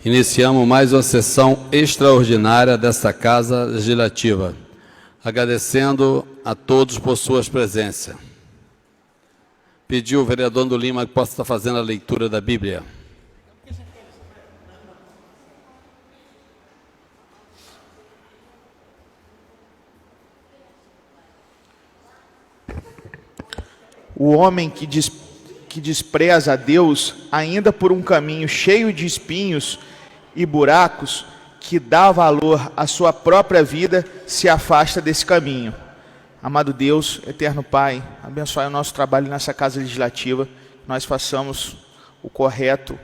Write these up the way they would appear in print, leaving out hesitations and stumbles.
Iniciamos mais uma sessão extraordinária desta Casa Legislativa, agradecendo a todos por suas presenças. Pediu o vereador Ando Lima que possa estar fazendo a leitura da Bíblia. O homem que despreza a Deus, ainda por um caminho cheio de espinhos e buracos, que dá valor à sua própria vida, se afasta desse caminho. Amado Deus, eterno Pai, abençoe o nosso trabalho nessa Casa Legislativa, nós façamos o correto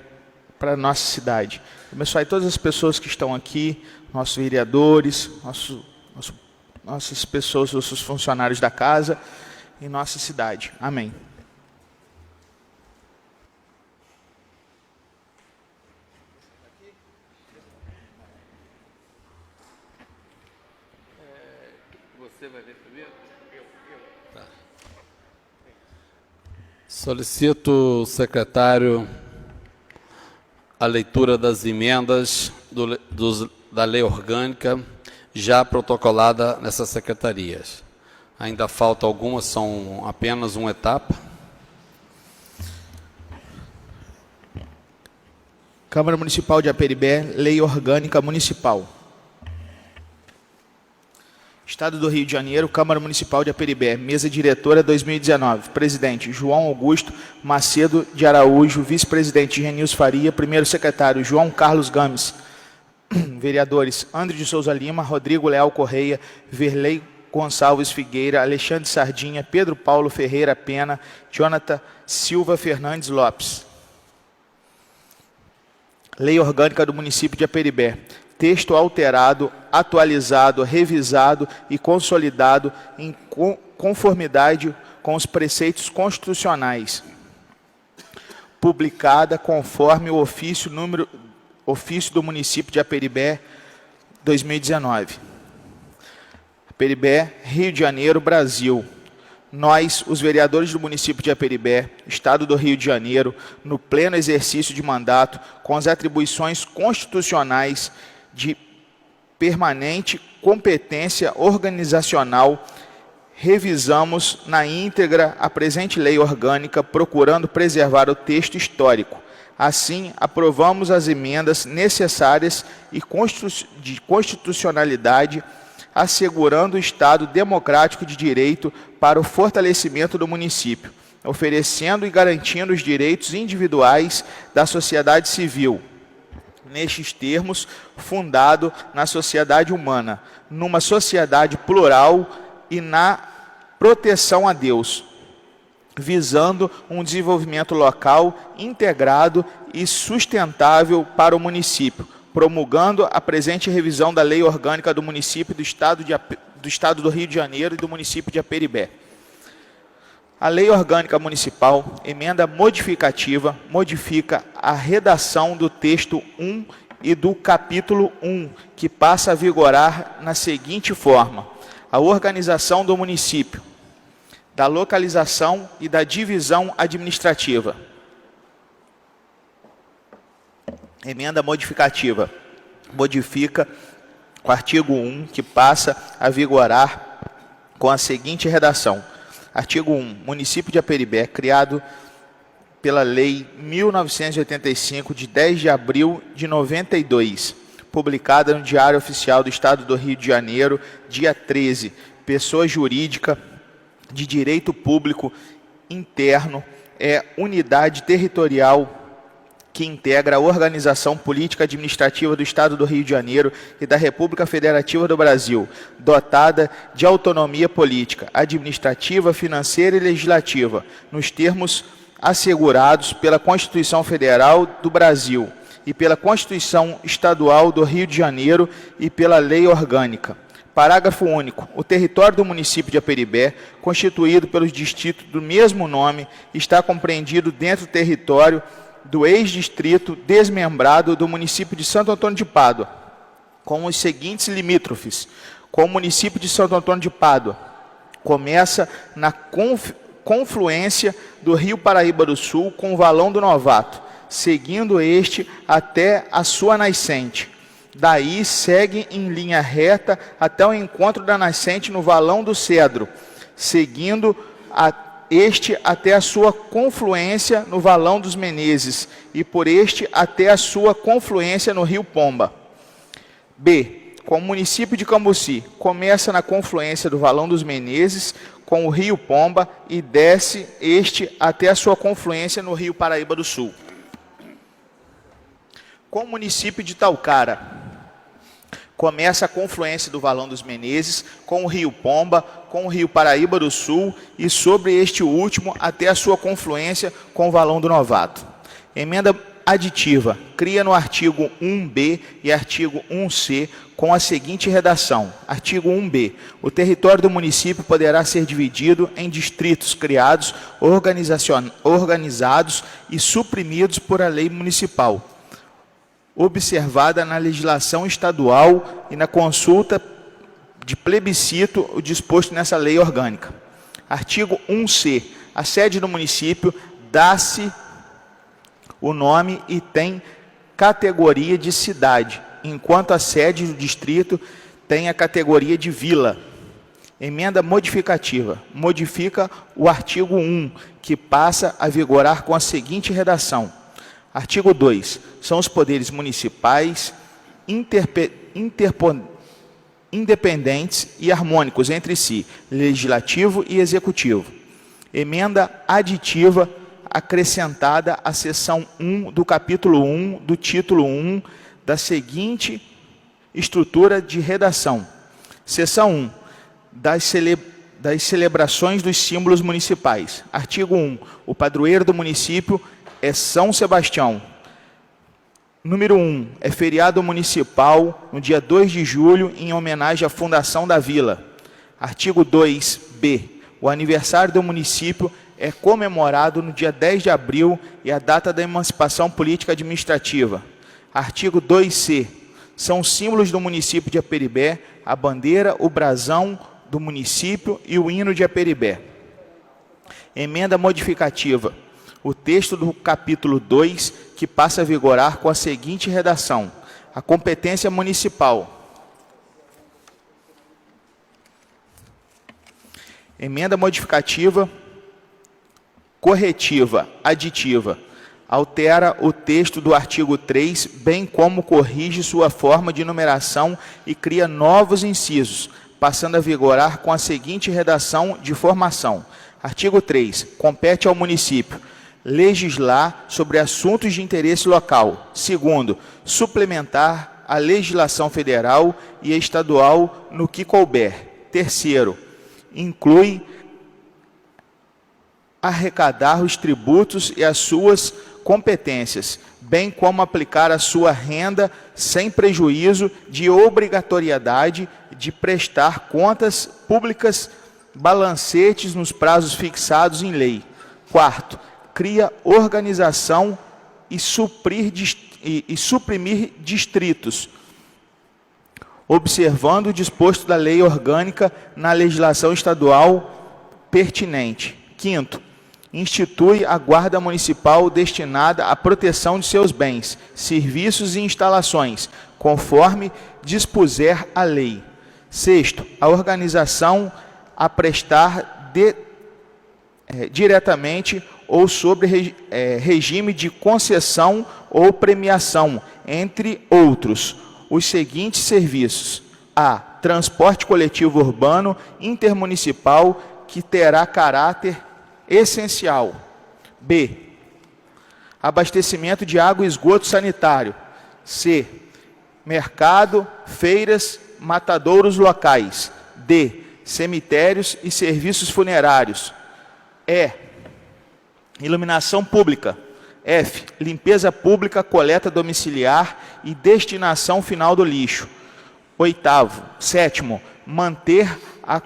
para a nossa cidade. Abençoe todas as pessoas que estão aqui, nossos vereadores, nossas pessoas, nossos funcionários da casa, em nossa cidade. Amém. Você vai ler primeiro? Tá. Solicito, secretário, a leitura das emendas da lei orgânica já protocolada nessas secretarias. Ainda falta algumas, são apenas uma etapa. Câmara Municipal de Aperibé, Lei Orgânica Municipal. Estado do Rio de Janeiro, Câmara Municipal de Aperibé, Mesa Diretora 2019. Presidente, João Augusto Macedo de Araújo. Vice-presidente, Genilson Faria. Primeiro secretário, João Carlos Gomes. Vereadores, André de Souza Lima, Rodrigo Leal Correia, Verlei Gonçalves Figueira, Alexandre Sardinha, Pedro Paulo Ferreira Pena, Jonathan Silva Fernandes Lopes. Lei Orgânica do Município de Aperibé. Texto alterado, atualizado, revisado e consolidado em conformidade com os preceitos constitucionais. Publicada conforme o ofício do Município de Aperibé 2019. Aperibé, Rio de Janeiro, Brasil. Nós, os vereadores do município de Aperibé, Estado do Rio de Janeiro, no pleno exercício de mandato, com as atribuições constitucionais de permanente competência organizacional, revisamos na íntegra a presente lei orgânica, procurando preservar o texto histórico. Assim, aprovamos as emendas necessárias e de constitucionalidade, assegurando o Estado democrático de direito para o fortalecimento do município, oferecendo e garantindo os direitos individuais da sociedade civil, nestes termos, fundado na sociedade humana, numa sociedade plural e na proteção a Deus, visando um desenvolvimento local integrado e sustentável para o município, promulgando a presente revisão da Lei Orgânica do Município do Estado do Rio de Janeiro e do município de Aperibé. A Lei Orgânica Municipal, emenda modificativa, modifica a redação do texto 1 e do capítulo 1, que passa a vigorar na seguinte forma: a organização do município, da localização e da divisão administrativa. Emenda modificativa. Modifica o artigo 1, que passa a vigorar com a seguinte redação. Artigo 1. Município de Aperibé, criado pela Lei 1985, de 10 de abril de 92, publicada no Diário Oficial do Estado do Rio de Janeiro, dia 13. Pessoa jurídica de direito público interno, é unidade territorial que integra a organização política administrativa do Estado do Rio de Janeiro e da República Federativa do Brasil, dotada de autonomia política, administrativa, financeira e legislativa, nos termos assegurados pela Constituição Federal do Brasil e pela Constituição Estadual do Rio de Janeiro e pela Lei Orgânica. Parágrafo único. O território do município de Aperibé, constituído pelos distritos do mesmo nome, está compreendido dentro do território do ex-distrito desmembrado do município de Santo Antônio de Pádua, com os seguintes limítrofes. Com o município de Santo Antônio de Pádua, começa na confluência do Rio Paraíba do Sul com o Valão do Novato, seguindo este até a sua nascente. Daí segue em linha reta até o encontro da nascente no valão do Cedro, seguindo este até a sua confluência no valão dos Menezes, e por este até a sua confluência no rio Pomba. B. Com o município de Cambuci, começa na confluência do valão dos Menezes com o rio Pomba e desce este até a sua confluência no rio Paraíba do Sul. Com o município de Taucara, começa a confluência do valão dos Menezes com o rio Pomba, com o rio Paraíba do Sul e sobre este último até a sua confluência com o valão do Novato. Emenda aditiva, cria no artigo 1b e artigo 1c com a seguinte redação. Artigo 1b. O território do município poderá ser dividido em distritos criados, organizados e suprimidos por a lei municipal, observada na legislação estadual e na consulta de plebiscito o disposto nessa lei orgânica. Artigo 1c. A sede do município dá-se o nome e tem categoria de cidade, enquanto a sede do distrito tem a categoria de vila. Emenda modificativa. Modifica o artigo 1, que passa a vigorar com a seguinte redação. Artigo 2. São os poderes municipais independentes e harmônicos entre si, legislativo e executivo. Emenda aditiva acrescentada à seção 1 do capítulo 1 do título 1 da seguinte estrutura de redação. Seção 1. Das celebrações dos símbolos municipais. Artigo 1. O padroeiro do município é São Sebastião. Número 1. É feriado municipal no dia 2 de julho em homenagem à fundação da vila. Artigo 2b. O aniversário do município é comemorado no dia 10 de abril e a data da emancipação política administrativa. Artigo 2c. São símbolos do município de Aperibé a bandeira, o brasão do município e o hino de Aperibé. Emenda modificativa. O texto do capítulo 2, que passa a vigorar com a seguinte redação. A competência municipal. Emenda modificativa corretiva, aditiva. Altera o texto do artigo 3, bem como corrige sua forma de numeração e cria novos incisos, passando a vigorar com a seguinte redação de formação. Artigo 3. Compete ao município legislar sobre assuntos de interesse local. Segundo, suplementar a legislação federal e estadual no que couber. Terceiro, inclui arrecadar os tributos e as suas competências, bem como aplicar a sua renda sem prejuízo de obrigatoriedade de prestar contas públicas, balancetes nos prazos fixados em lei. Quarto, cria organização e suprimir distritos, observando o disposto da lei orgânica na legislação estadual pertinente. Quinto, institui a Guarda Municipal destinada à proteção de seus bens, serviços e instalações, conforme dispuser a lei. Sexto, a organização a prestar diretamente ou sobre regime de concessão ou premiação, entre outros, os seguintes serviços. A. Transporte coletivo urbano intermunicipal que terá caráter essencial. B. Abastecimento de água e esgoto sanitário. C. Mercado, feiras, matadouros locais. D. Cemitérios e serviços funerários. E. Iluminação pública. F. Limpeza pública, coleta domiciliar e destinação final do lixo. Sétimo, manter a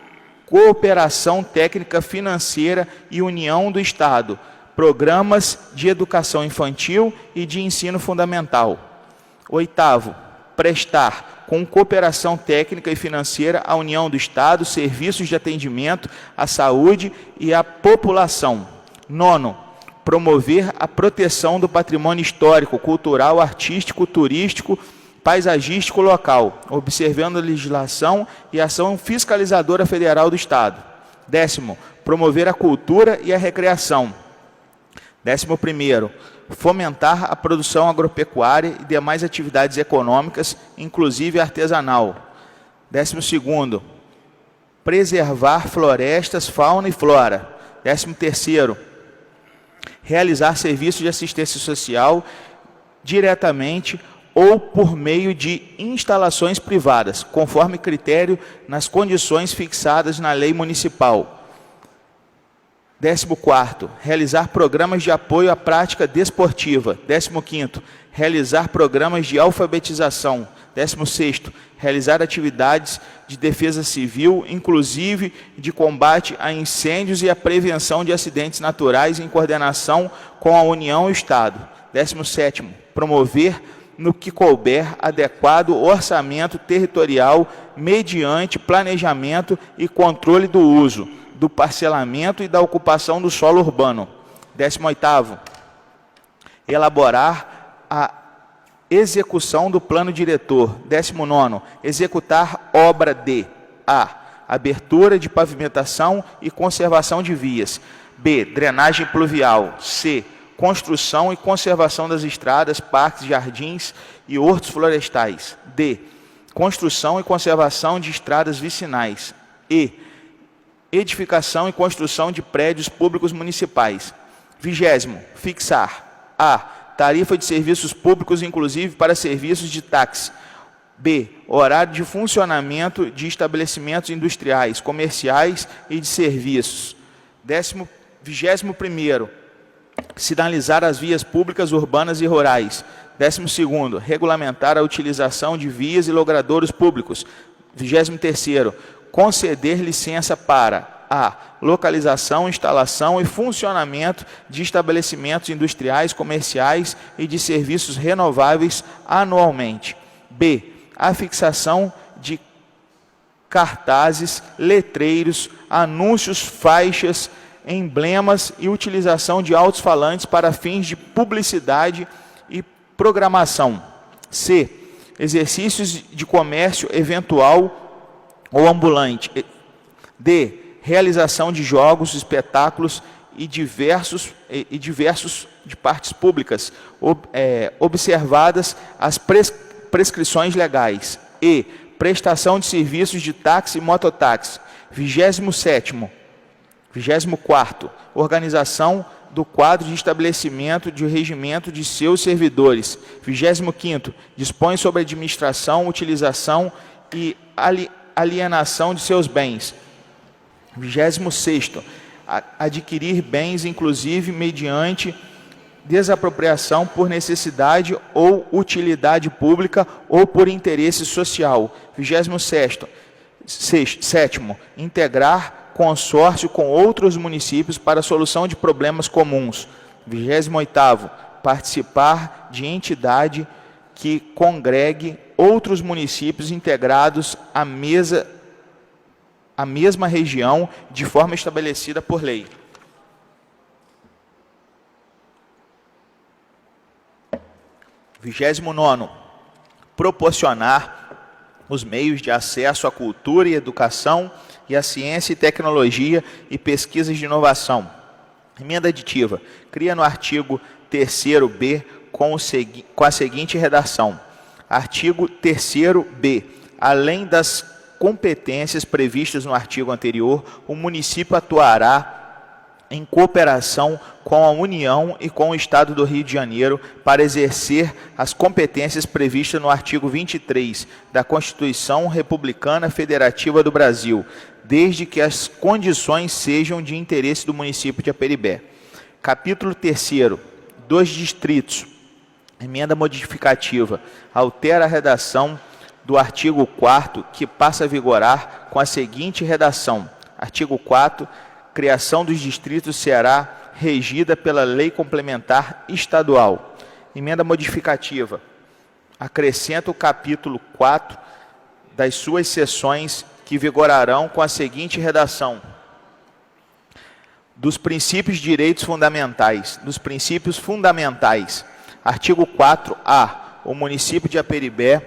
cooperação técnica financeira e união do Estado, programas de educação infantil e de ensino fundamental. Oitavo, prestar com cooperação técnica e financeira à união do Estado, serviços de atendimento à saúde e à população. Nono, promover a proteção do patrimônio histórico, cultural, artístico, turístico, paisagístico local, observando a legislação e ação fiscalizadora federal do Estado. 10º, promover a cultura e a recreação. 11º, fomentar a produção agropecuária e demais atividades econômicas, inclusive artesanal. 12º, preservar florestas, fauna e flora. 13º, realizar serviços de assistência social diretamente ou por meio de instalações privadas, conforme critério nas condições fixadas na lei municipal. 14º, realizar programas de apoio à prática desportiva. 15º, realizar programas de alfabetização. 16º, realizar atividades de defesa civil, inclusive de combate a incêndios e a prevenção de acidentes naturais em coordenação com a União e o Estado. 17º, promover no que couber adequado orçamento territorial mediante planejamento e controle do uso, do parcelamento e da ocupação do solo urbano. 18º, elaborar a execução do plano diretor. 19º, executar obra de a. abertura de pavimentação e conservação de vias. B. Drenagem pluvial. C. Construção e conservação das estradas, parques, jardins e hortos florestais. D. Construção e conservação de estradas vicinais. E. Edificação e construção de prédios públicos municipais. 20º, fixar a. tarifa de serviços públicos, inclusive para serviços de táxi. B. Horário de funcionamento de estabelecimentos industriais, comerciais e de serviços. 21º, sinalizar as vias públicas urbanas e rurais. 12º, regulamentar a utilização de vias e logradouros públicos. 23º, conceder licença para a. localização, instalação e funcionamento de estabelecimentos industriais, comerciais e de serviços renováveis anualmente. B. A fixação de cartazes, letreiros, anúncios, faixas, emblemas e utilização de alto-falantes para fins de publicidade e programação. C. Exercícios de comércio eventual ou ambulante. D. Realização de jogos, espetáculos e diversos de partes públicas, observadas as prescrições legais. E. Prestação de serviços de táxi e mototáxi. 27º, 24º, organização do quadro de estabelecimento de regimento de seus servidores. 25º, dispõe sobre a administração, utilização e alienação de seus bens. 26º, adquirir bens, inclusive mediante desapropriação por necessidade ou utilidade pública ou por interesse social. 27º, integrar consórcio com outros municípios para a solução de problemas comuns. 28º, participar de entidade que congregue outros municípios integrados à mesma região de forma estabelecida por lei. Vigésimo nono, proporcionar os meios de acesso à cultura e educação e à ciência e tecnologia e pesquisas de inovação. Emenda aditiva. Cria no artigo 3º-B com a seguinte redação. Artigo 3º-B. Além das competências previstas no artigo anterior, o município atuará em cooperação com a União e com o Estado do Rio de Janeiro para exercer as competências previstas no artigo 23 da Constituição Republicana Federativa do Brasil, desde que as condições sejam de interesse do município de Aperibé. Capítulo 3º, dos distritos. Emenda modificativa. Altera a redação do artigo 4º, que passa a vigorar com a seguinte redação. Artigo 4º. Criação dos distritos será regida pela Lei Complementar Estadual. Emenda modificativa. Acrescenta o capítulo 4 das suas seções que vigorarão com a seguinte redação. dos princípios de direitos fundamentais, dos princípios fundamentais. Artigo 4A. O município de Aperibé,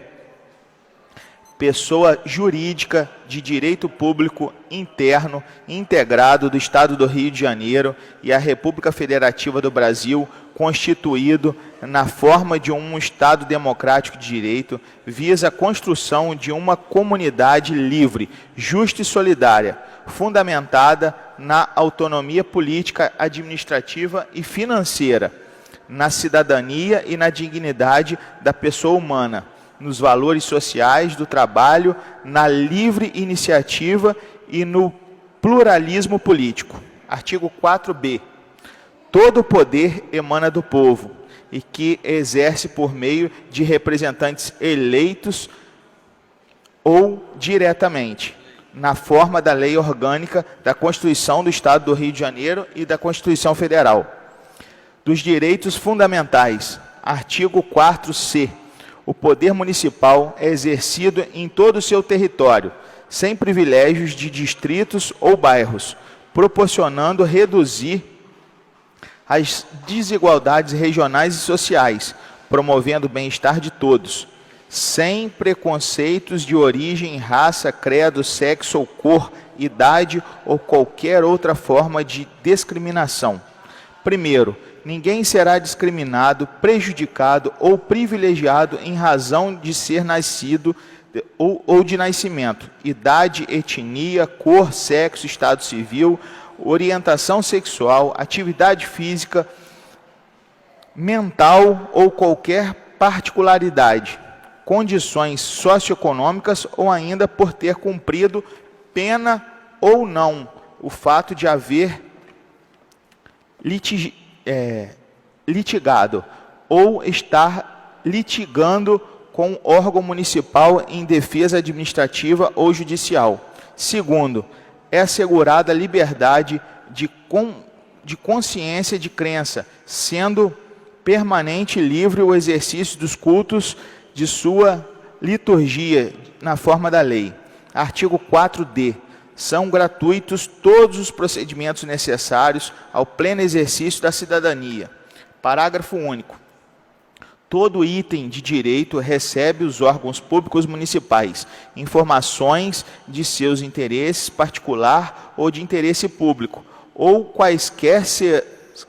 pessoa jurídica de direito público interno integrado do Estado do Rio de Janeiro e a República Federativa do Brasil, constituído na forma de um Estado democrático de direito, visa a construção de uma comunidade livre, justa e solidária, fundamentada na autonomia política, administrativa e financeira, na cidadania e na dignidade da pessoa humana, nos valores sociais do trabalho, na livre iniciativa e no pluralismo político. Artigo 4b. Todo o poder emana do povo e que exerce por meio de representantes eleitos ou diretamente, na forma da lei orgânica, da Constituição do Estado do Rio de Janeiro e da Constituição Federal. Dos direitos fundamentais, artigo 4c. O poder municipal é exercido em todo o seu território, sem privilégios de distritos ou bairros, proporcionando reduzir as desigualdades regionais e sociais, promovendo o bem-estar de todos, sem preconceitos de origem, raça, credo, sexo ou cor, idade ou qualquer outra forma de discriminação. Primeiro, ninguém será discriminado, prejudicado ou privilegiado em razão de ser nascido ou de nascimento, idade, etnia, cor, sexo, estado civil, orientação sexual, atividade física, mental ou qualquer particularidade, condições socioeconômicas ou ainda por ter cumprido pena ou não o fato de haver litigado ou estar litigando com órgão municipal em defesa administrativa ou judicial. Segundo, é assegurada a liberdade de consciência e de crença, sendo permanente e livre o exercício dos cultos de sua liturgia na forma da lei. Artigo 4d. São gratuitos todos os procedimentos necessários ao pleno exercício da cidadania. Parágrafo único. Todo item de direito recebe os órgãos públicos municipais informações de seus interesses particular ou de interesse público, ou quaisquer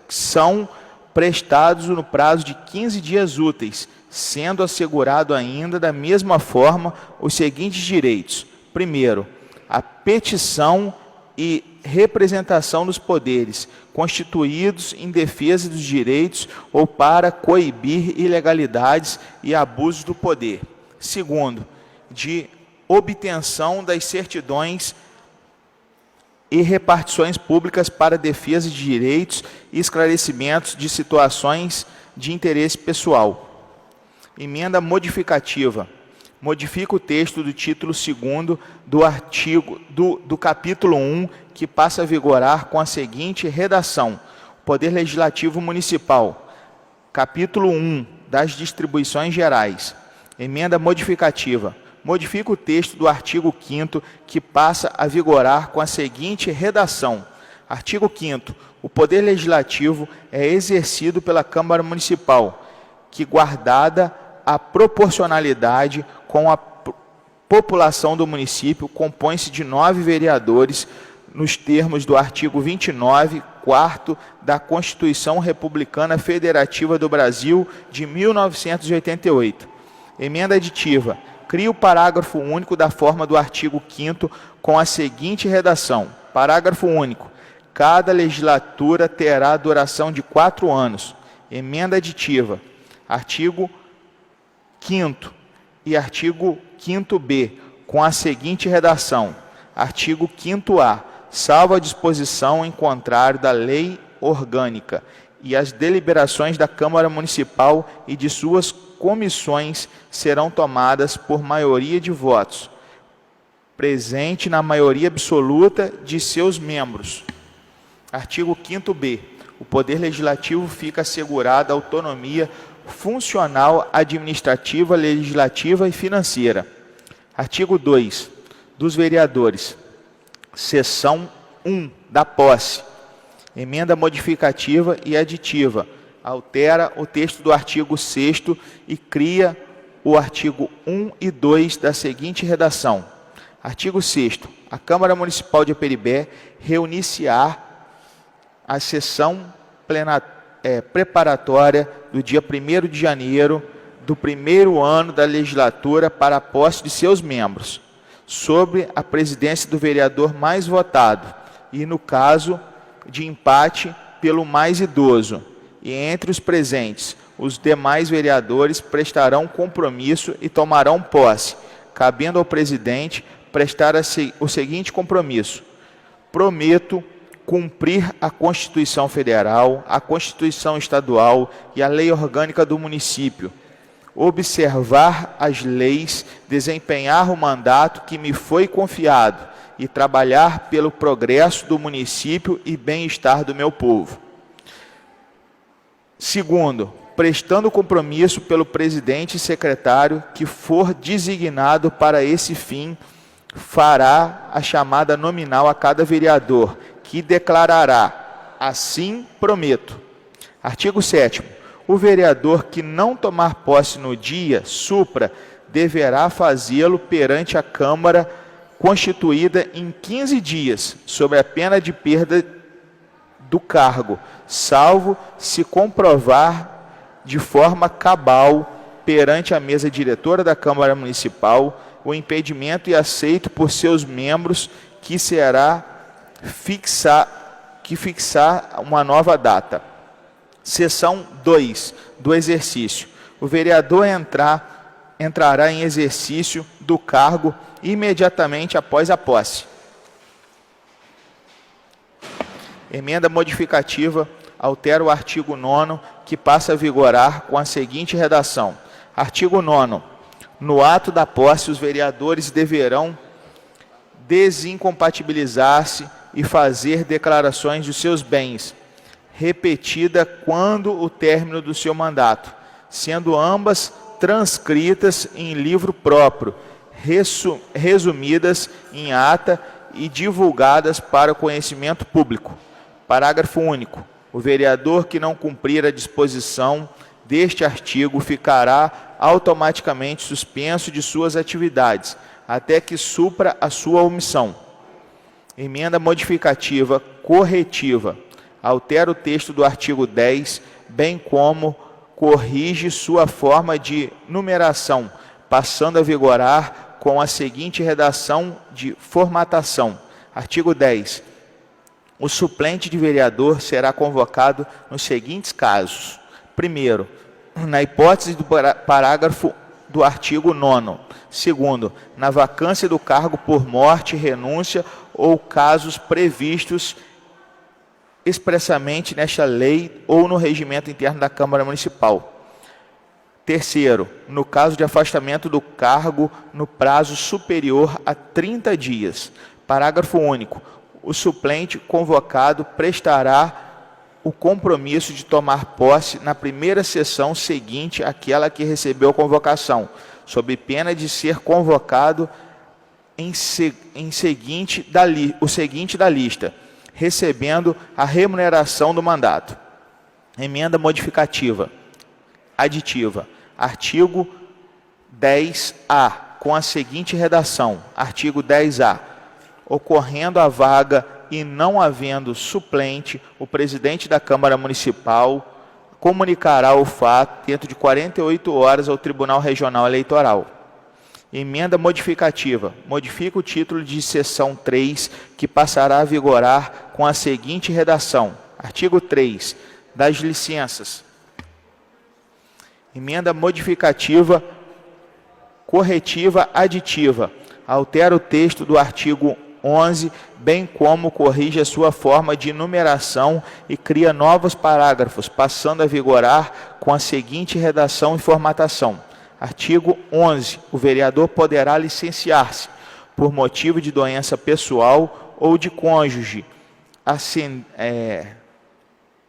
são prestados no prazo de 15 dias úteis, sendo assegurado ainda da mesma forma os seguintes direitos. Primeiro, a petição e representação dos poderes, constituídos em defesa dos direitos ou para coibir ilegalidades e abusos do poder. Segundo, de obtenção das certidões e repartições públicas para defesa de direitos e esclarecimentos de situações de interesse pessoal. Emenda modificativa. Modifica o texto do título 2º do artigo do capítulo 1, que passa a vigorar com a seguinte redação: Poder Legislativo Municipal. Capítulo 1 das Distribuições Gerais. Emenda modificativa. Modifica o texto do artigo 5º, que passa a vigorar com a seguinte redação: Artigo 5º. O Poder Legislativo é exercido pela Câmara Municipal, que, guardada a proporcionalidade com a população do município, compõe-se de 9 vereadores, nos termos do artigo 29, 4º da Constituição Republicana Federativa do Brasil de 1988. Emenda aditiva. Cria o parágrafo único da forma do artigo 5º com a seguinte redação: Parágrafo único. Cada legislatura terá duração de 4 anos. Emenda aditiva. Artigo 5º e artigo 5º-B, com a seguinte redação: Artigo 5º-A. Salvo a disposição em contrário da lei orgânica e as deliberações da Câmara Municipal e de suas comissões serão tomadas por maioria de votos, presente na maioria absoluta de seus membros. Artigo 5º-B. O Poder Legislativo fica assegurada a autonomia funcional, administrativa, legislativa e financeira. Artigo 2. Dos vereadores. Seção 1 da posse. Emenda modificativa e aditiva. Altera o texto do artigo 6º e cria o artigo 1 e 2 da seguinte redação. Artigo 6º. A Câmara Municipal de Aperibé reunir-se-á a sessão preparatória do dia 1º de janeiro do primeiro ano da legislatura para a posse de seus membros, sob a presidência do vereador mais votado e, no caso de empate, pelo mais idoso. E entre os presentes, os demais vereadores prestarão compromisso e tomarão posse, cabendo ao presidente prestar o seguinte compromisso: prometo cumprir a Constituição Federal, a Constituição Estadual e a Lei Orgânica do município, observar as leis, desempenhar o mandato que me foi confiado e trabalhar pelo progresso do município e bem-estar do meu povo. Segundo, prestando compromisso pelo presidente e secretário que for designado para esse fim, fará a chamada nominal a cada vereador, que declarará: assim prometo. Artigo 7º. O vereador que não tomar posse no dia supra deverá fazê-lo perante a Câmara constituída em 15 dias, sob a pena de perda do cargo, salvo se comprovar de forma cabal perante a mesa diretora da Câmara Municipal o impedimento e aceito por seus membros que será fixar uma nova data. Seção 2 do exercício. O vereador entrará em exercício do cargo imediatamente após a posse. Emenda modificativa altera o artigo 9º, que passa a vigorar com a seguinte redação. Artigo 9º. No ato da posse, os vereadores deverão desincompatibilizar-se e fazer declarações de seus bens, repetida quando o término do seu mandato, sendo ambas transcritas em livro próprio, resumidas em ata e divulgadas para o conhecimento público. Parágrafo único. O vereador que não cumprir a disposição deste artigo ficará automaticamente suspenso de suas atividades, até que supra a sua omissão. Emenda modificativa corretiva. Altera o texto do artigo 10, bem como corrige sua forma de numeração, passando a vigorar com a seguinte redação de formatação. Artigo 10. O suplente de vereador será convocado nos seguintes casos. Primeiro, na hipótese do parágrafo do artigo 9º. Segundo, na vacância do cargo por morte, renúncia ou casos previstos expressamente nesta lei ou no regimento interno da Câmara Municipal. Terceiro, no caso de afastamento do cargo no prazo superior a 30 dias. Parágrafo único. O suplente convocado prestará o compromisso de tomar posse na primeira sessão seguinte àquela que recebeu a convocação, sob pena de ser convocado o seguinte da lista, recebendo a remuneração do mandato. Emenda modificativa. Aditiva. Artigo 10A, com a seguinte redação. Artigo 10A. Ocorrendo a vaga e não havendo suplente, o presidente da Câmara Municipal comunicará o fato dentro de 48 horas ao Tribunal Regional Eleitoral. Emenda modificativa. Modifica o título de seção 3, que passará a vigorar com a seguinte redação. Artigo 3. Das licenças. Emenda modificativa corretiva aditiva. Altera o texto do artigo 11, bem como corrige a sua forma de numeração e cria novos parágrafos, passando a vigorar com a seguinte redação e formatação. Artigo 11. O vereador poderá licenciar-se por motivo de doença pessoal ou de cônjuge,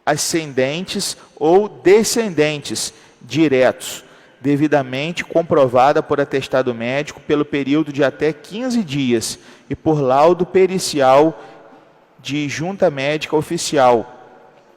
ascendentes ou descendentes diretos, devidamente comprovada por atestado médico pelo período de até 15 dias e por laudo pericial de junta médica oficial,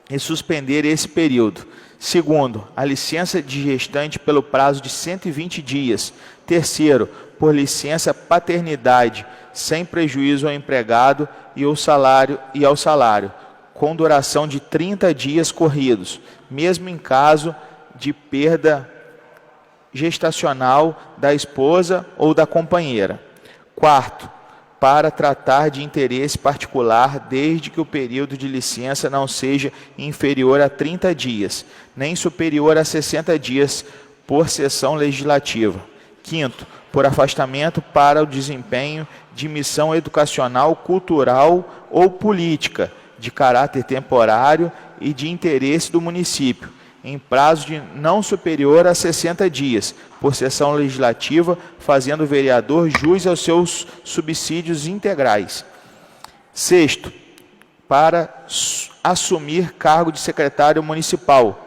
e suspender esse período. Segundo, a licença de gestante pelo prazo de 120 dias. Terceiro, por licença paternidade, sem prejuízo ao empregado e ao salário, com duração de 30 dias corridos, mesmo em caso de perda gestacional da esposa ou da companheira. Quarto, para tratar de interesse particular, desde que o período de licença não seja inferior a 30 dias, nem superior a 60 dias por sessão legislativa. Quinto, por afastamento para o desempenho de missão educacional, cultural ou política, de caráter temporário e de interesse do município, em prazo de não superior a 60 dias, por sessão legislativa, fazendo o vereador jus aos seus subsídios integrais. Sexto, para assumir cargo de secretário municipal,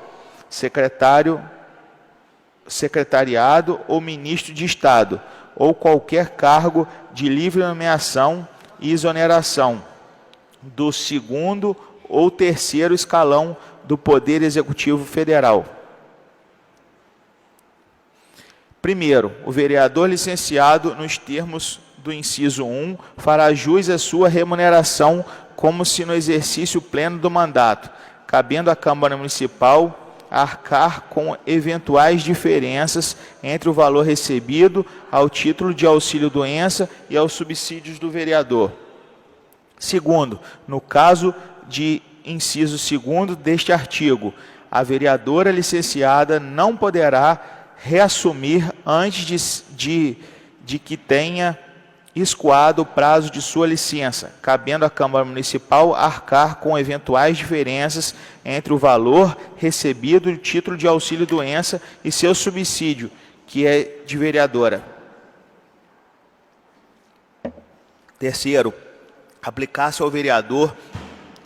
secretariado ou ministro de Estado, ou qualquer cargo de livre nomeação e exoneração do segundo ou terceiro escalão do Poder Executivo Federal. Primeiro, o vereador licenciado nos termos do inciso 1 fará jus à sua remuneração como se no exercício pleno do mandato, cabendo à Câmara Municipal arcar com eventuais diferenças entre o valor recebido ao título de auxílio-doença e aos subsídios do vereador. Segundo, no caso de inciso 2º deste artigo, a vereadora licenciada não poderá reassumir antes de que tenha escoado o prazo de sua licença, cabendo à Câmara Municipal arcar com eventuais diferenças entre o valor recebido do título de auxílio-doença e seu subsídio, que é de vereadora. Terceiro, aplicar-se ao vereador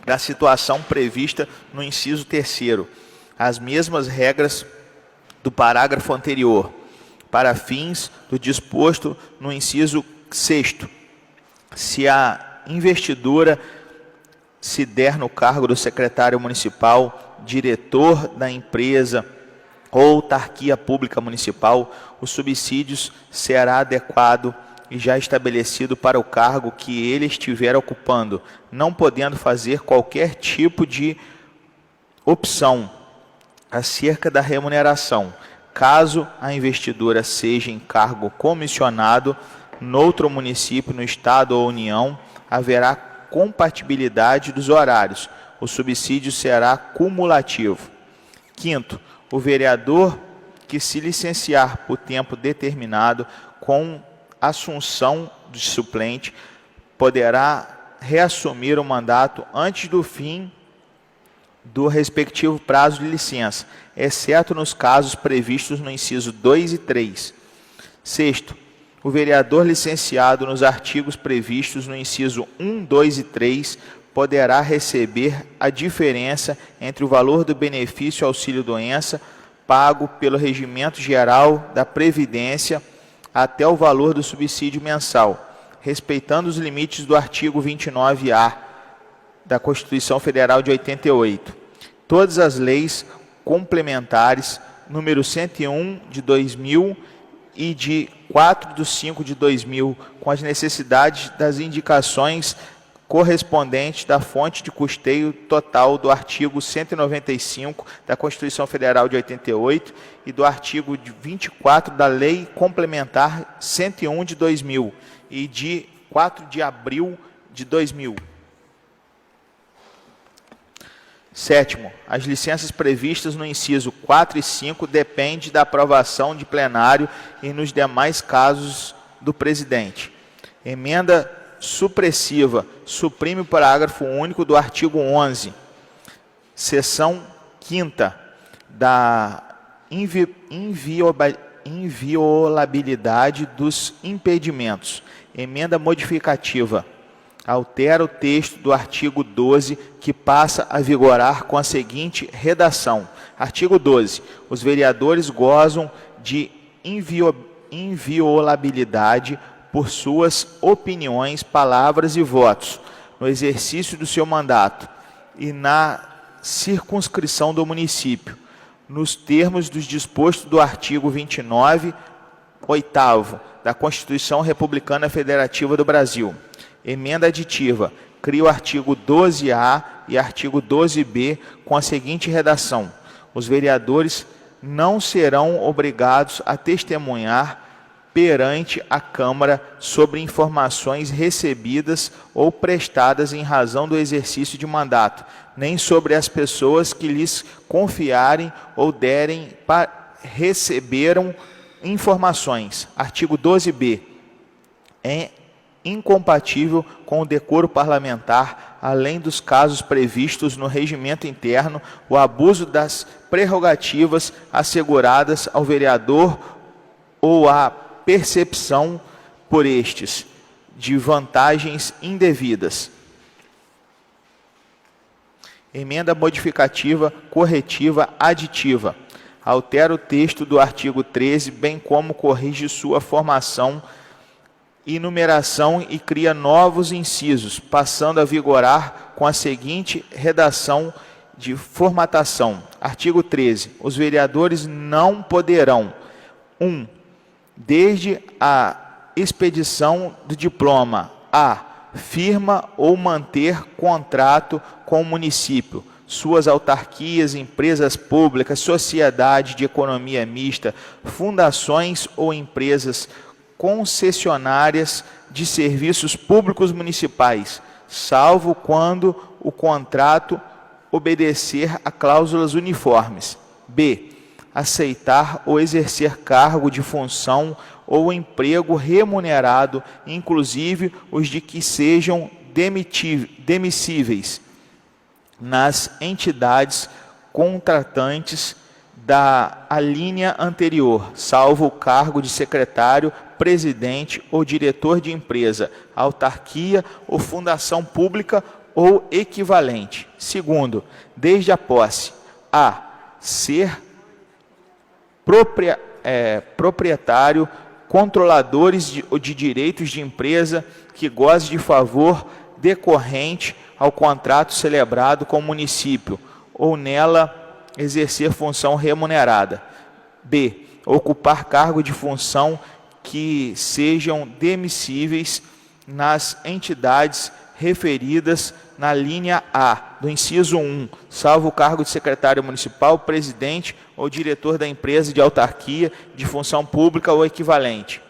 da situação prevista no inciso 3º, as mesmas regras do parágrafo anterior, para fins do disposto no inciso 6º. Se a investidura se der no cargo do secretário municipal, diretor da empresa ou autarquia pública municipal, os subsídios será adequado e já estabelecido para o cargo que ele estiver ocupando, não podendo fazer qualquer tipo de opção acerca da remuneração. Caso a investidura seja em cargo comissionado noutro município, no Estado ou União, haverá compatibilidade dos horários. O subsídio será cumulativo. Quinto, o vereador que se licenciar por tempo determinado com assunção de suplente poderá reassumir o mandato antes do fim do respectivo prazo de licença, exceto nos casos previstos no inciso 2 e 3. Sexto, o vereador licenciado nos artigos previstos no inciso 1, 2 e 3 poderá receber a diferença entre o valor do benefício auxílio-doença pago pelo Regimento Geral da Previdência até o valor do subsídio mensal, respeitando os limites do artigo 29-A da Constituição Federal de 88. Todas as leis complementares, número 101 de 2000 e de 4/5/2000, com as necessidades das indicações correspondentes da fonte de custeio total do artigo 195 da Constituição Federal de 88 e do artigo 24 da Lei Complementar 101 de 2000 e de 4 de abril de 2000. Sétimo, as licenças previstas no inciso 4 e 5 dependem da aprovação de plenário e, nos demais casos, do presidente. Emenda supressiva suprime o parágrafo único do artigo 11, seção 5ª, da inviolabilidade dos impedimentos. Emenda modificativa altera o texto do artigo 12, que passa a vigorar com a seguinte redação. Artigo 12. Os vereadores gozam de inviolabilidade por suas opiniões, palavras e votos no exercício do seu mandato e na circunscrição do município, nos termos dos dispostos do artigo 29, 8º, da Constituição Republicana Federativa do Brasil. Emenda aditiva. Cria o artigo 12A e artigo 12B com a seguinte redação: os vereadores não serão obrigados a testemunhar perante a Câmara sobre informações recebidas ou prestadas em razão do exercício de mandato, nem sobre as pessoas que lhes confiarem ou derem receberam informações. Artigo 12b. É incompatível com o decoro parlamentar, além dos casos previstos no regimento interno, o abuso das prerrogativas asseguradas ao vereador ou a percepção por estes de vantagens indevidas. Emenda modificativa, corretiva, aditiva. Altera o texto do artigo 13, bem como corrige sua formação e numeração e cria novos incisos, passando a vigorar com a seguinte redação de formatação. Artigo 13. Os vereadores não poderão: 1. Desde a expedição do diploma, a firma ou manter contrato com o município, suas autarquias, empresas públicas, sociedade de economia mista, fundações ou empresas concessionárias de serviços públicos municipais, salvo quando o contrato obedecer a cláusulas uniformes. B. Aceitar ou exercer cargo de função ou emprego remunerado, inclusive os de que sejam demissíveis, nas entidades contratantes da alínea anterior, salvo o cargo de secretário, presidente ou diretor de empresa, autarquia ou fundação pública ou equivalente. Segundo, desde a posse, a ser proprietário, controladores de direitos de empresa que goze de favor decorrente ao contrato celebrado com o município ou nela exercer função remunerada. B. Ocupar cargo de função que sejam demissíveis nas entidades referidas na linha A do inciso 1, salvo o cargo de secretário municipal, presidente ou diretor da empresa de autarquia, de função pública ou equivalente.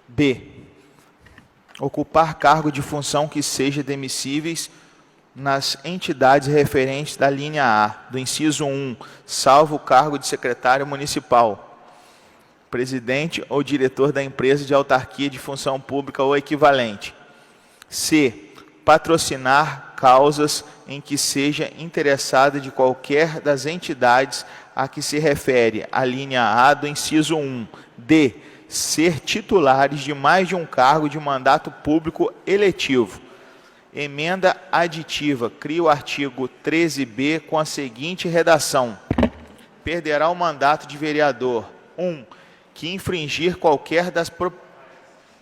B. Ocupar cargo de função que seja demissíveis nas entidades referentes da linha A, do inciso 1, salvo o cargo de secretário municipal, presidente ou diretor da empresa de autarquia de função pública ou equivalente. C. Patrocinar causas em que seja interessada de qualquer das entidades a que se refere a linha A do inciso 1. D. Ser titulares de mais de um cargo de mandato público eletivo. Emenda aditiva. Cria o artigo 13b com a seguinte redação: perderá o mandato de vereador: 1. Que infringir qualquer das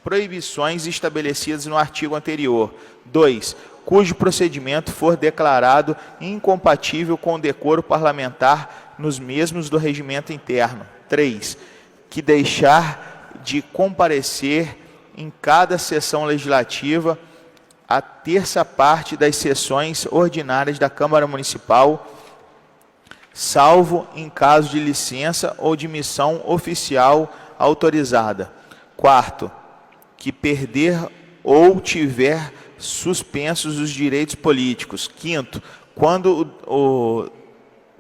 proibições estabelecidas no artigo anterior. 2. Cujo procedimento for declarado incompatível com o decoro parlamentar nos mesmos do regimento interno. 3. Que deixar de comparecer em cada sessão legislativa a terça parte das sessões ordinárias da Câmara Municipal, salvo em caso de licença ou de missão oficial autorizada. 4. Que perder ou tiver suspensos os direitos políticos. 5. Quando o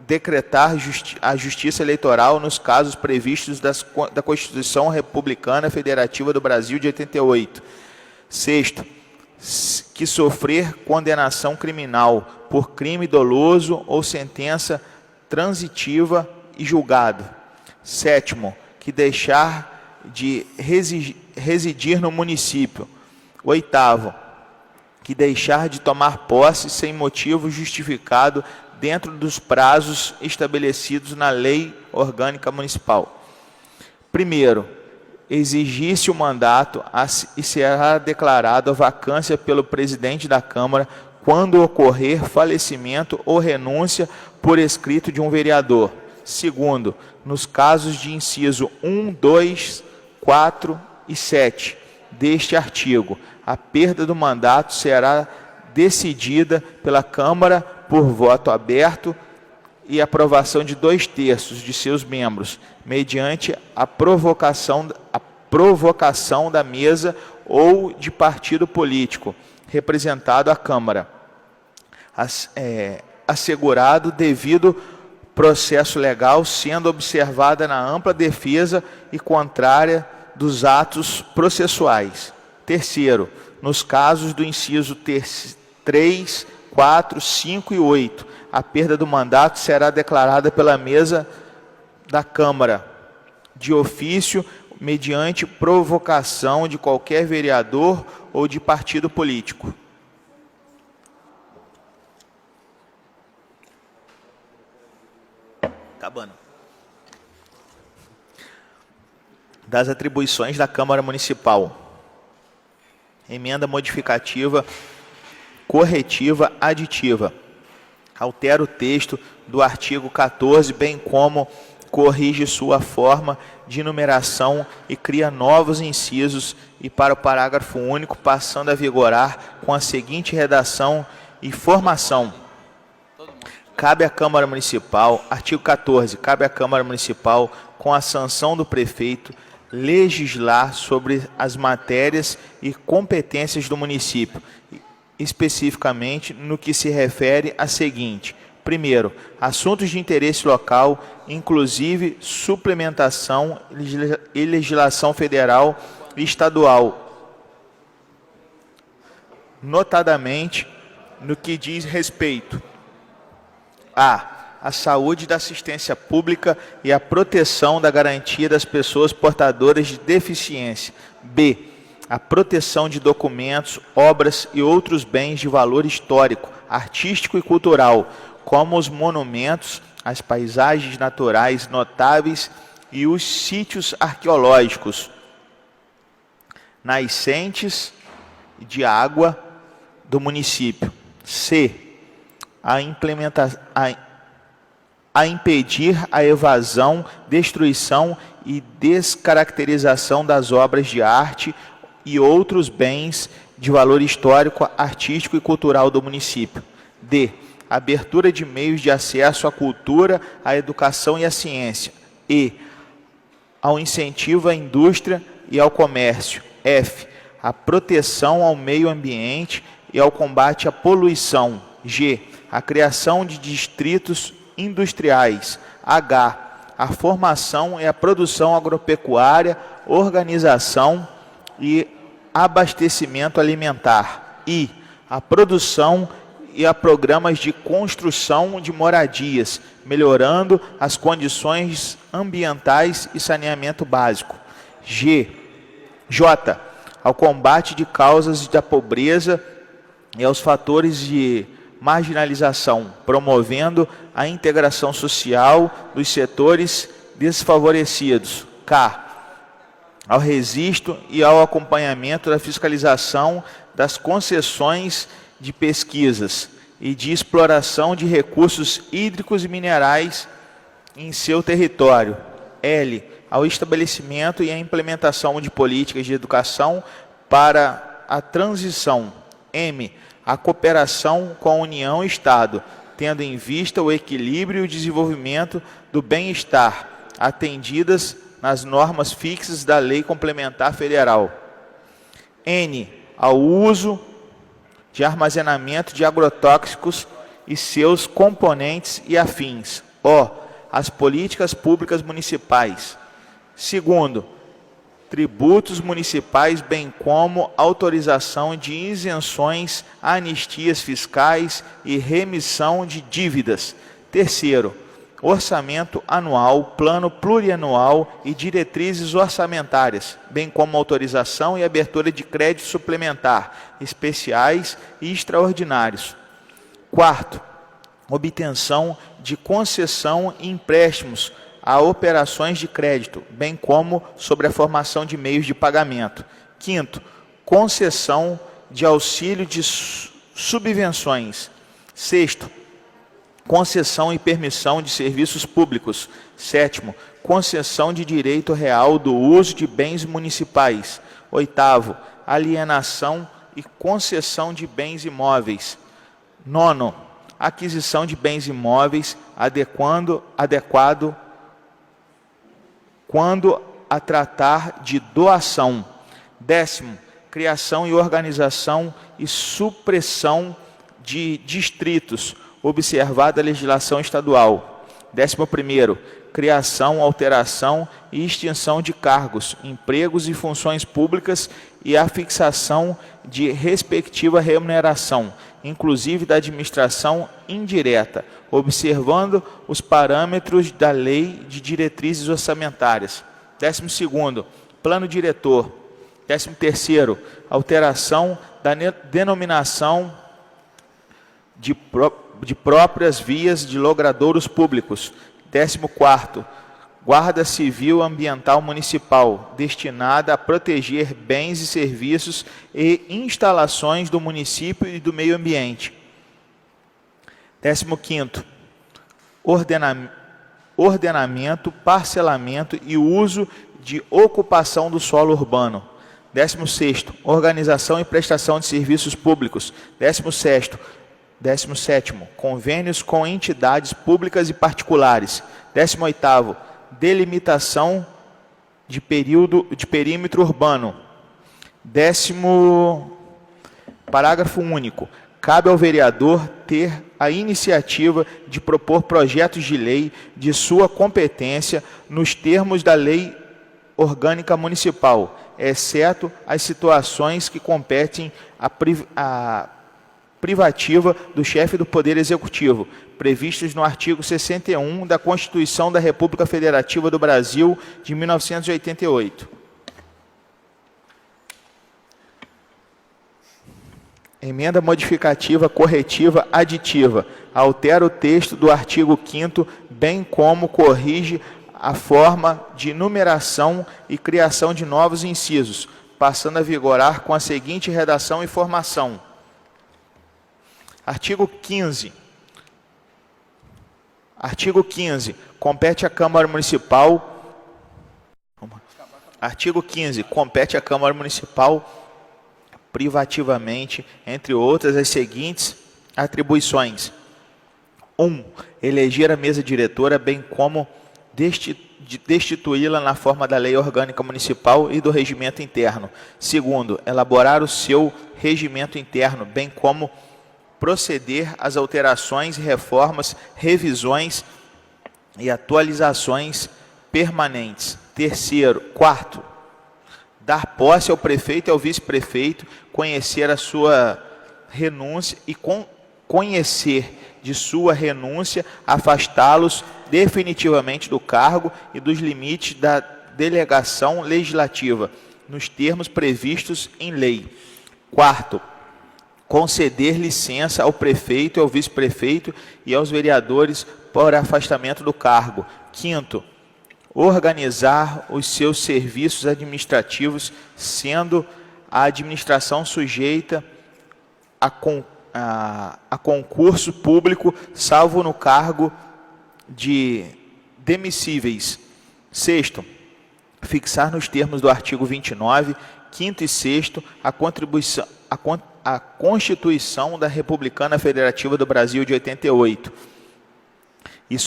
decretar a Justiça Eleitoral nos casos previstos da Constituição Republicana Federativa do Brasil de 88. 6. Que sofrer condenação criminal por crime doloso ou sentença transitiva e julgado. 7. Que deixar de residir no município. 8. Que deixar de tomar posse sem motivo justificado dentro dos prazos estabelecidos na Lei Orgânica Municipal. Primeiro, exigir-se o mandato e será declarada vacância pelo presidente da Câmara quando ocorrer falecimento ou renúncia por escrito de um vereador. Segundo, nos casos de inciso 1, 2, 4 e 7 deste artigo, a perda do mandato será decidida pela Câmara por voto aberto e aprovação de 2/3 de seus membros, mediante a provocação da mesa ou de partido político representado à Câmara, assegurado devido processo legal, sendo observada na ampla defesa e contrária dos atos processuais. Terceiro, nos casos do inciso 3, 4, 5 e 8, a perda do mandato será declarada pela mesa da Câmara, de ofício, mediante provocação de qualquer vereador ou de partido político. Acabando. Das atribuições da Câmara Municipal. Emenda modificativa, corretiva, aditiva. Altera o texto do artigo 14, bem como corrige sua forma de numeração e cria novos incisos e para o parágrafo único, passando a vigorar com a seguinte redação e formação. Cabe à Câmara Municipal, artigo 14, cabe à Câmara Municipal, com a sanção do prefeito, legislar sobre as matérias e competências do município, especificamente no que se refere a seguinte. Primeiro, assuntos de interesse local, inclusive suplementação e legislação federal e estadual, notadamente no que diz respeito a saúde da assistência pública e a proteção da garantia das pessoas portadoras de deficiência. B, a proteção de documentos, obras e outros bens de valor histórico, artístico e cultural, como os monumentos, as paisagens naturais notáveis e os sítios arqueológicos, nascentes de água do município. C, a impedir a evasão, destruição e descaracterização das obras de arte e outros bens de valor histórico, artístico e cultural do município. D, abertura de meios de acesso à cultura, à educação e à ciência. E, ao incentivo à indústria e ao comércio. F, a proteção ao meio ambiente e ao combate à poluição. G, a criação de distritos industriais. H, a formação e a produção agropecuária, organização e abastecimento alimentar. I, a produção e a programas de construção de moradias, melhorando as condições ambientais e saneamento básico. J, ao combate de causas da pobreza e aos fatores de marginalização, promovendo a integração social dos setores desfavorecidos. K, ao registro e ao acompanhamento da fiscalização das concessões de pesquisas e de exploração de recursos hídricos e minerais em seu território. L, ao estabelecimento e a implementação de políticas de educação para a transição. M, a cooperação com a União e Estado, tendo em vista o equilíbrio e o desenvolvimento do bem-estar, atendidas nas normas fixas da Lei Complementar Federal. N, ao uso de armazenamento de agrotóxicos e seus componentes e afins. O, as políticas públicas municipais. Segundo, tributos municipais, bem como autorização de isenções, anistias fiscais e remissão de dívidas. Terceiro, orçamento anual, plano plurianual e diretrizes orçamentárias, bem como autorização e abertura de crédito suplementar, especiais e extraordinários. Quarto, obtenção de concessão e empréstimos a operações de crédito, bem como sobre a formação de meios de pagamento. Quinto, concessão de auxílio de subvenções. Sexto, concessão e permissão de serviços públicos. Sétimo, concessão de direito real do uso de bens municipais. Oitavo, alienação e concessão de bens imóveis. Nono, aquisição de bens imóveis adequado quando a tratar de doação. Décimo, criação e organização e supressão de distritos, observada a legislação estadual. 11º, criação, alteração e extinção de cargos, empregos e funções públicas e a fixação de respectiva remuneração, inclusive da administração indireta, observando os parâmetros da Lei de Diretrizes Orçamentárias. 12º, plano diretor. 13º, alteração da denominação de próprias vias de logradouros públicos. 14º, Guarda Civil Ambiental Municipal, destinada a proteger bens e serviços e instalações do município e do meio ambiente. 15º, ordenamento, parcelamento e uso de ocupação do solo urbano. 16º, organização e prestação de serviços públicos. 17º, convênios com entidades públicas e particulares. 18º, delimitação de perímetro urbano. Parágrafo único. Cabe ao vereador ter a iniciativa de propor projetos de lei de sua competência nos termos da Lei Orgânica Municipal, exceto as situações que competem à privativa do chefe do Poder Executivo, previstos no artigo 61 da Constituição da República Federativa do Brasil de 1988. Emenda modificativa, corretiva, aditiva. Altera o texto do artigo 5º, bem como corrige a forma de numeração e criação de novos incisos, passando a vigorar com a seguinte redação e formação. Artigo 15. Artigo 15. Compete à Câmara Municipal. Artigo 15. Compete à Câmara Municipal privativamente, entre outras, as seguintes atribuições. 1. Eleger a mesa diretora, bem como destituí-la na forma da Lei Orgânica Municipal e do Regimento Interno. 2. Elaborar o seu regimento interno, bem como proceder às alterações, reformas, revisões e atualizações permanentes. 4. Dar posse ao prefeito e ao vice-prefeito, conhecer a sua renúncia e conhecer de sua renúncia, afastá-los definitivamente do cargo e dos limites da delegação legislativa, nos termos previstos em lei. 4. Conceder licença ao prefeito e ao vice-prefeito e aos vereadores por afastamento do cargo. 5. Organizar os seus serviços administrativos, sendo a administração sujeita a concurso público, salvo no cargo de demissíveis. 6. Fixar nos termos do artigo 29, 5º e 6º, a Constituição da Republicana Federativa do Brasil de 88. E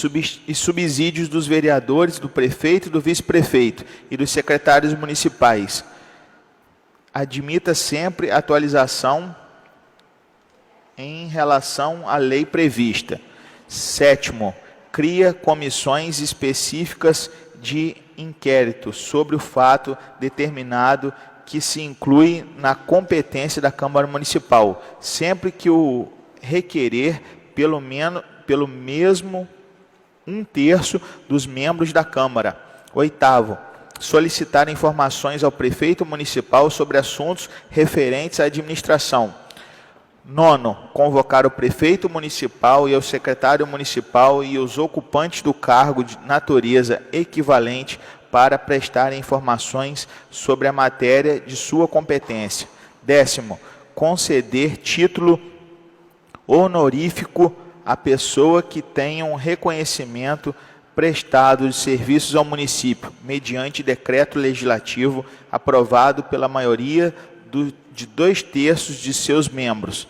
subsídios dos vereadores, do prefeito, do vice-prefeito e dos secretários municipais. Admita sempre atualização em relação à lei prevista. 7. Cria comissões específicas de inquérito sobre o fato determinado que se inclui na competência da Câmara Municipal, sempre que o requerer pelo mesmo 1/3 dos membros da Câmara. 8. Solicitar informações ao prefeito municipal sobre assuntos referentes à administração. Nono, convocar o prefeito municipal e o secretário municipal e os ocupantes do cargo de natureza equivalente para prestarem informações sobre a matéria de sua competência. 10º, conceder título honorífico à pessoa que tenha um reconhecimento prestado de serviços ao município, mediante decreto legislativo aprovado pela maioria de 2/3 de seus membros.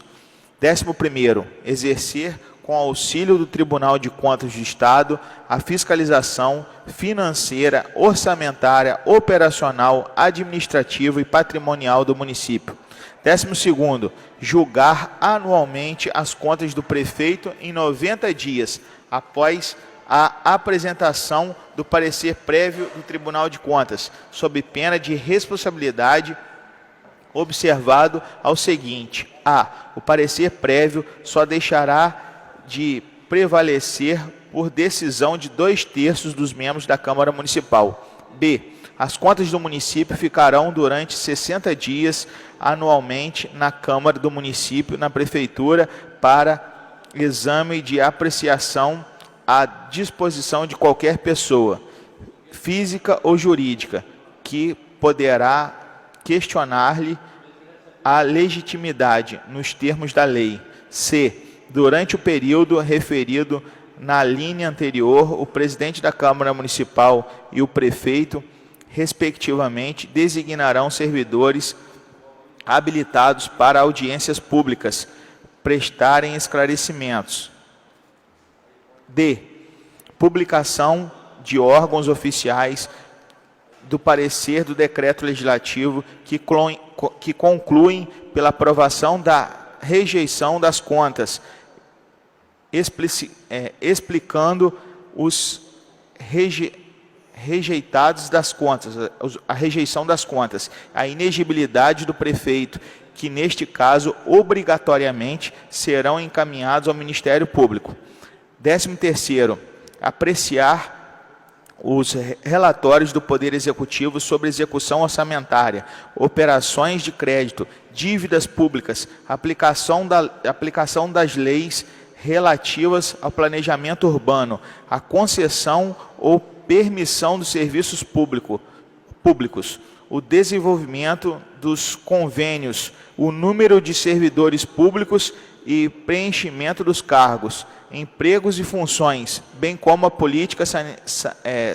11º, exercer com auxílio do Tribunal de Contas do Estado a fiscalização financeira, orçamentária, operacional, administrativa e patrimonial do município. 12º, julgar anualmente as contas do prefeito em 90 dias após a apresentação do parecer prévio do Tribunal de Contas, sob pena de responsabilidade, observado ao seguinte: a. O parecer prévio só deixará de prevalecer por decisão de 2/3 dos membros da Câmara Municipal. B. As contas do município ficarão durante 60 dias anualmente na Câmara do município, na Prefeitura, para exame de apreciação à disposição de qualquer pessoa, física ou jurídica, que poderá questionar-lhe a legitimidade nos termos da lei. C. Durante o período referido na linha anterior, o presidente da Câmara Municipal e o prefeito, respectivamente, designarão servidores habilitados para audiências públicas, prestarem esclarecimentos. D. Publicação de órgãos oficiais do parecer do decreto legislativo que concluem pela aprovação da rejeição das contas, explicando os rejeitados das contas, a rejeição das contas, a inegibilidade do prefeito, que neste caso obrigatoriamente serão encaminhados ao Ministério Público. 13º, apreciar os relatórios do Poder Executivo sobre execução orçamentária, operações de crédito, dívidas públicas, aplicação das leis relativas ao planejamento urbano, a concessão ou permissão dos serviços públicos, o desenvolvimento dos convênios, o número de servidores públicos e preenchimento dos cargos, empregos e funções, bem como a política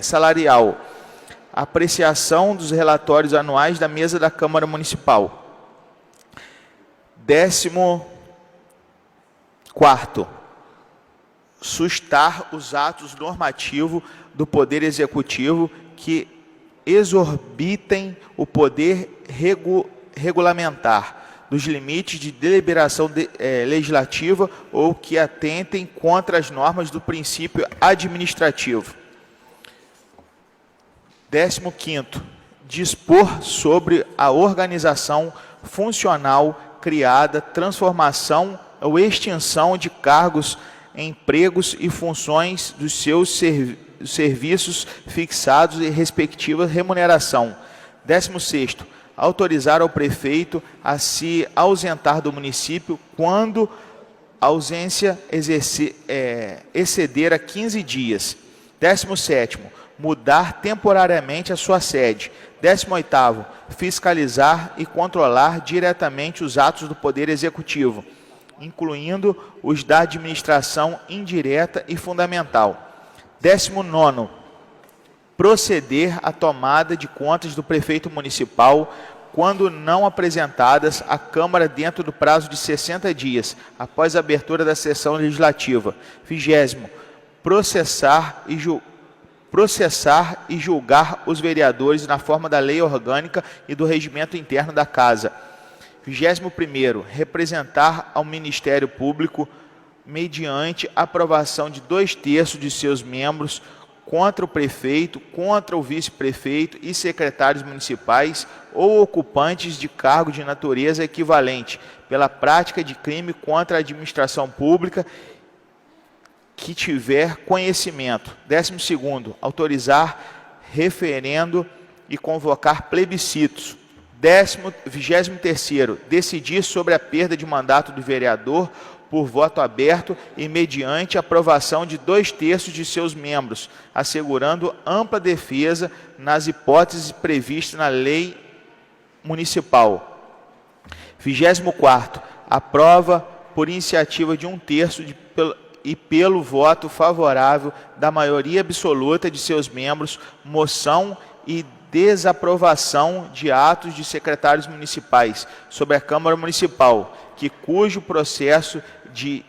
salarial, apreciação dos relatórios anuais da mesa da Câmara Municipal. 14º, sustar os atos normativos do Poder Executivo que exorbitem o poder regulamentar dos limites de deliberação legislativa ou que atentem contra as normas do princípio administrativo. 15º, dispor sobre a organização funcional criada, transformação ou extinção de cargos, empregos e funções dos seus serviços fixados e respectiva remuneração. 16º, autorizar ao prefeito a se ausentar do município quando a ausência exceder a 15 dias. 17º, mudar temporariamente a sua sede. 18º, fiscalizar e controlar diretamente os atos do Poder Executivo, incluindo os da administração indireta e fundamental. 19º, proceder à tomada de contas do prefeito municipal quando não apresentadas à Câmara dentro do prazo de 60 dias, após a abertura da sessão legislativa. 20º, processar e julgar os vereadores na forma da lei orgânica e do regimento interno da Casa. 21º, representar ao Ministério Público, mediante aprovação de 2/3 de seus membros, contra o prefeito, contra o vice-prefeito e secretários municipais ou ocupantes de cargo de natureza equivalente, pela prática de crime contra a administração pública que tiver conhecimento. 12º, autorizar referendo e convocar plebiscitos. 23º, decidir sobre a perda de mandato do vereador por voto aberto e mediante aprovação de 2/3 de seus membros, assegurando ampla defesa nas hipóteses previstas na lei municipal. 24º, aprova por iniciativa de 1/3 e pelo voto favorável da maioria absoluta de seus membros, moção e desaprovação de atos de secretários municipais sobre a Câmara Municipal, cujo processo de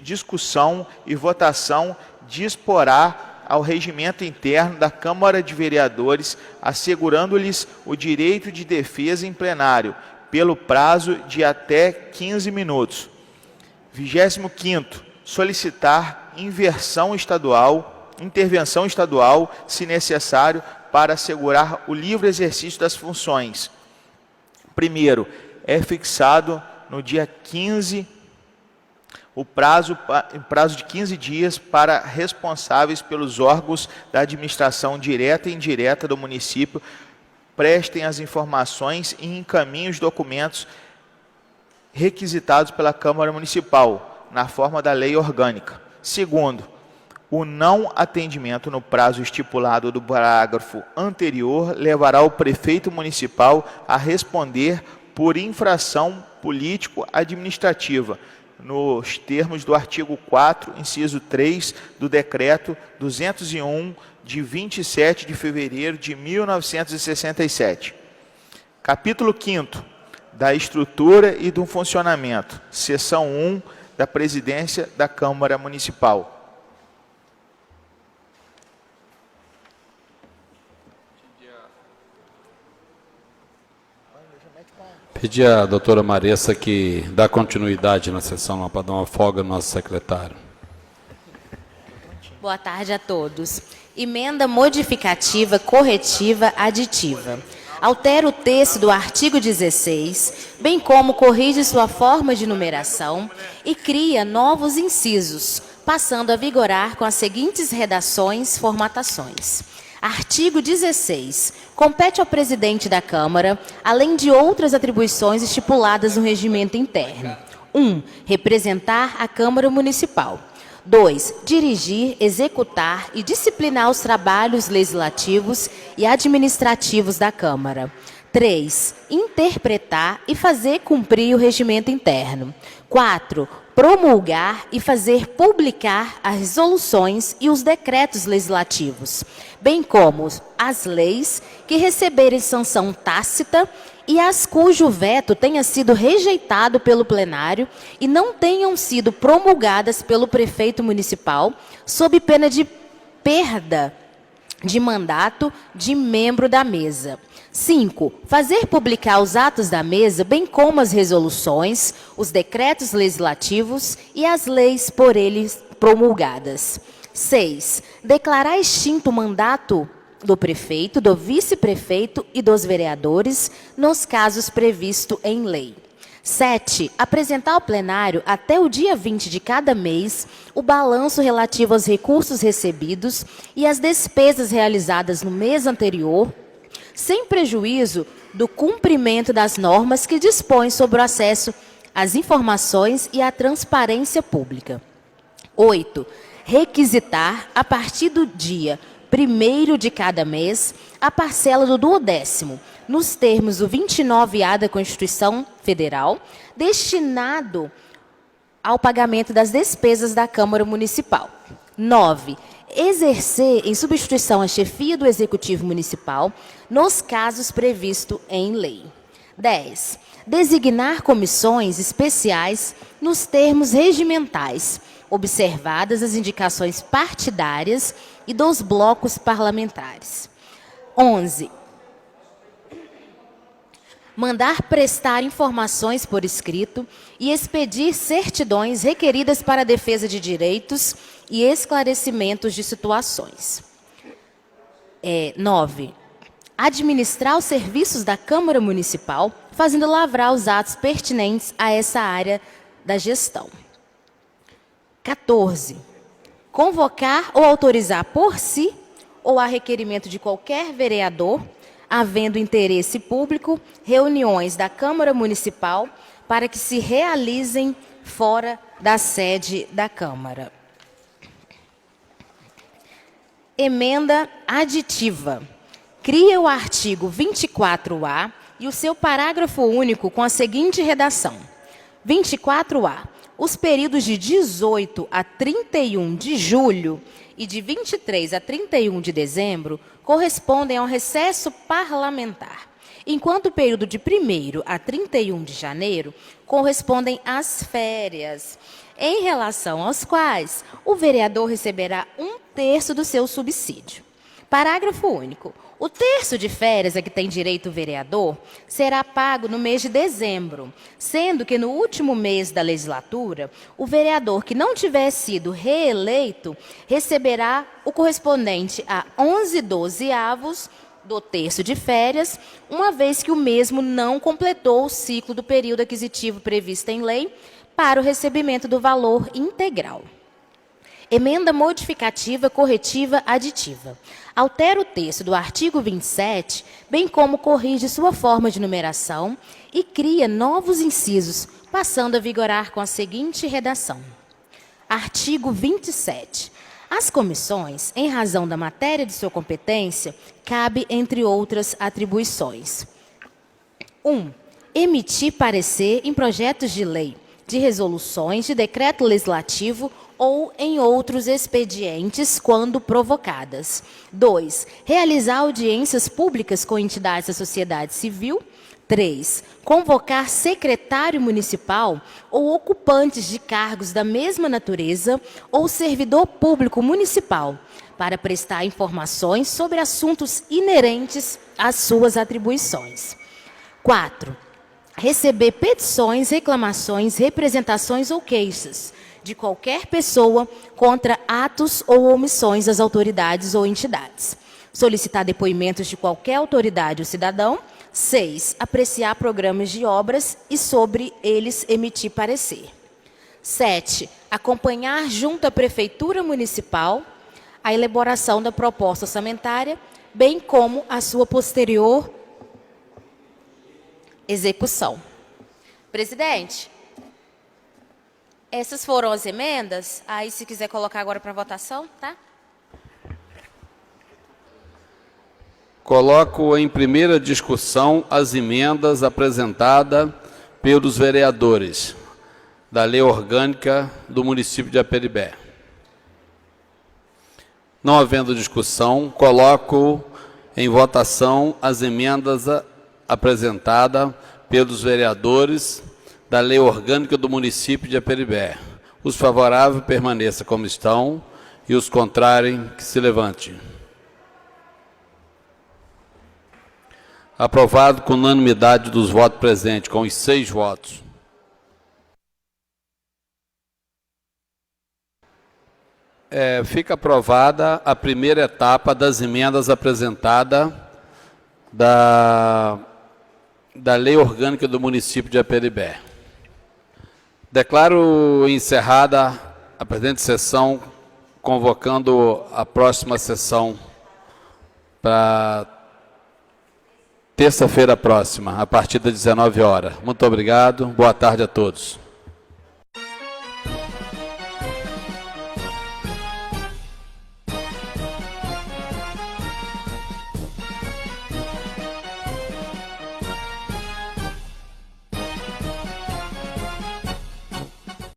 discussão e votação disporá ao regimento interno da Câmara de Vereadores, assegurando-lhes o direito de defesa em plenário, pelo prazo de até 15 minutos. 25º, solicitar intervenção estadual, se necessário, para assegurar o livre exercício das funções. Primeiro, é fixado no dia 15, o prazo de 15 dias para responsáveis pelos órgãos da administração direta e indireta do município prestem as informações e encaminhem os documentos requisitados pela Câmara Municipal, na forma da lei orgânica. Segundo, o não atendimento no prazo estipulado do parágrafo anterior levará o prefeito municipal a responder por infração político-administrativa, nos termos do artigo 4, inciso 3 do Decreto 201, de 27 de fevereiro de 1967. Capítulo 5º, da estrutura e do funcionamento, seção 1 da Presidência da Câmara Municipal. Pedir à doutora Maressa que dá continuidade na sessão, para dar uma folga no nosso secretário. Boa tarde a todos. Emenda modificativa, corretiva, aditiva. Altera o texto do artigo 16, bem como corrige sua forma de numeração e cria novos incisos, passando a vigorar com as seguintes redações, formatações. Artigo 16. Compete ao presidente da Câmara, além de outras atribuições estipuladas no regimento interno. 1. Representar a Câmara Municipal. 2. Dirigir, executar e disciplinar os trabalhos legislativos e administrativos da Câmara. 3. Interpretar e fazer cumprir o regimento interno. 4. Promulgar e fazer publicar as resoluções e os decretos legislativos, bem como as leis que receberem sanção tácita e as cujo veto tenha sido rejeitado pelo plenário e não tenham sido promulgadas pelo prefeito municipal, sob pena de perda de mandato de membro da mesa. 5. Fazer publicar os atos da mesa, bem como as resoluções, os decretos legislativos e as leis por eles promulgadas. 6. Declarar extinto o mandato do prefeito, do vice-prefeito e dos vereadores, nos casos previstos em lei. 7. Apresentar ao plenário, até o dia 20 de cada mês, o balanço relativo aos recursos recebidos e às despesas realizadas no mês anterior, sem prejuízo do cumprimento das normas que dispõem sobre o acesso às informações e à transparência pública. 8. Requisitar, a partir do dia 1º de cada mês, a parcela do 12º, nos termos do 29A da Constituição Federal, destinado ao pagamento das despesas da Câmara Municipal. 9. Exercer em substituição à chefia do Executivo Municipal, nos casos previstos em lei. 10. Designar comissões especiais nos termos regimentais, observadas as indicações partidárias e dos blocos parlamentares. 11. Mandar prestar informações por escrito e expedir certidões requeridas para a defesa de direitos e esclarecimentos de situações. 9. Administrar os serviços da Câmara Municipal, fazendo lavrar os atos pertinentes a essa área da gestão. 14. Convocar ou autorizar por si, ou a requerimento de qualquer vereador, havendo interesse público, reuniões da Câmara Municipal para que se realizem fora da sede da Câmara. Emenda aditiva. Cria o artigo 24A e o seu parágrafo único com a seguinte redação. 24A. Os períodos de 18 a 31 de julho e de 23 a 31 de dezembro correspondem ao recesso parlamentar, enquanto o período de 1º a 31 de janeiro correspondem às férias, em relação aos quais o vereador receberá 1/3 do seu subsídio. Parágrafo único. O terço de férias a que tem direito o vereador será pago no mês de dezembro, sendo que no último mês da legislatura, o vereador que não tiver sido reeleito receberá o correspondente a 11/12 do terço de férias, uma vez que o mesmo não completou o ciclo do período aquisitivo previsto em lei para o recebimento do valor integral. Emenda modificativa, corretiva, aditiva. Altera o texto do artigo 27, bem como corrige sua forma de numeração e cria novos incisos, passando a vigorar com a seguinte redação. Artigo 27. Às comissões, em razão da matéria de sua competência, cabe, entre outras atribuições. 1. Emitir parecer em projetos de lei, de resoluções, de decreto legislativo ou em outros expedientes, quando provocadas. 2. Realizar audiências públicas com entidades da sociedade civil. 3. Convocar secretário municipal ou ocupantes de cargos da mesma natureza ou servidor público municipal para prestar informações sobre assuntos inerentes às suas atribuições. 4. Receber petições, reclamações, representações ou queixas de qualquer pessoa contra atos ou omissões das autoridades ou entidades. Solicitar depoimentos de qualquer autoridade ou cidadão. 6. Apreciar programas de obras e sobre eles emitir parecer. 7. Acompanhar junto à Prefeitura Municipal a elaboração da proposta orçamentária, bem como a sua posterior execução. Presidente, essas foram as emendas. Aí, se quiser colocar agora para votação, tá? Coloco em primeira discussão as emendas apresentadas pelos vereadores da Lei Orgânica do município de Aperibé. Não havendo discussão, coloco em votação as emendas apresentadas pelos vereadores da Lei Orgânica do município de Aperibé. Os favoráveis permaneçam como estão e os contrários que se levantem. Aprovado com unanimidade dos votos presentes, com os 6 votos. Fica aprovada a primeira etapa das emendas apresentadas da Lei Orgânica do município de Aperibé. Declaro encerrada a presente sessão, convocando a próxima sessão para terça-feira próxima, a partir das 19 horas. Muito obrigado, boa tarde a todos.